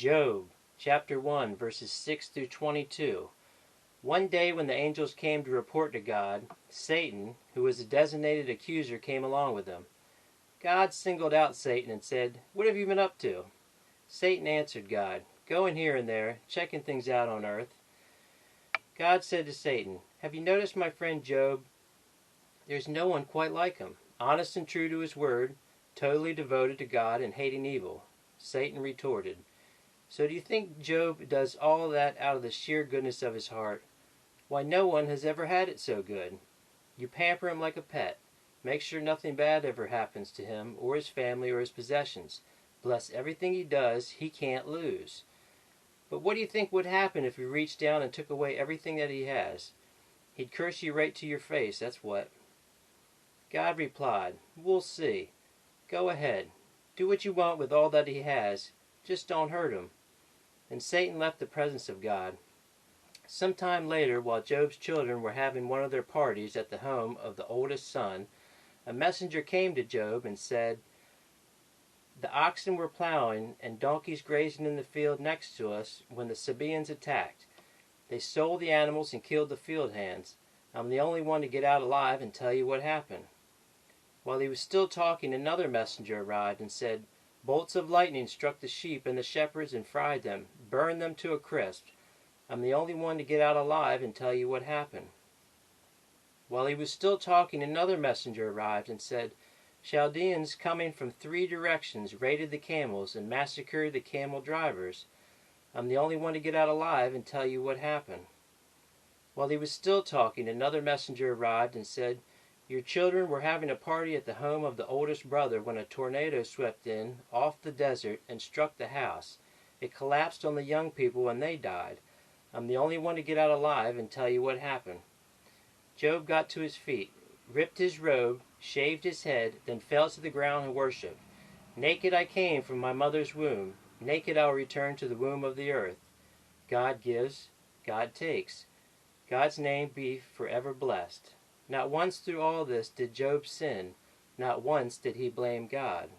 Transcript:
Job, chapter 1, verses 6 through 22. One day when the angels came to report to God, Satan, who was a designated accuser, came along with them. God singled out Satan and said, "What have you been up to?" Satan answered God, "Going here and there, checking things out on earth." God said to Satan, "Have you noticed my friend Job? There's no one quite like him, honest and true to his word, totally devoted to God and hating evil." Satan retorted, "So do you think Job does all that out of the sheer goodness of his heart? Why, no one has ever had it so good. You pamper him like a pet. Make sure nothing bad ever happens to him or his family or his possessions. Bless everything he does, he can't lose. But what do you think would happen if we reached down and took away everything that he has? He'd curse you right to your face, that's what." God replied, "We'll see. Go ahead. Do what you want with all that he has. Just don't hurt him." And Satan left the presence of God. Some time later, while Job's children were having one of their parties at the home of the oldest son, a messenger came to Job and said, "The oxen were plowing and donkeys grazing in the field next to us when the Sabaeans attacked. They stole the animals and killed the field hands. I'm the only one to get out alive and tell you what happened." While he was still talking, another messenger arrived and said, "Bolts of lightning struck the sheep and the shepherds and fried them, burned them to a crisp. I'm the only one to get out alive and tell you what happened." While he was still talking, another messenger arrived and said, "Chaldeans coming from 3 directions raided the camels and massacred the camel drivers. I'm the only one to get out alive and tell you what happened." While he was still talking, another messenger arrived and said, "Your children were having a party at the home of the oldest brother when a tornado swept in off the desert and struck the house. It collapsed on the young people and they died. I'm the only one to get out alive and tell you what happened." Job got to his feet, ripped his robe, shaved his head, then fell to the ground and worshipped. "Naked I came from my mother's womb. Naked I'll return to the womb of the earth." God gives, God takes. God's name be forever blessed. Not once through all this did Job sin. Not once did he blame God.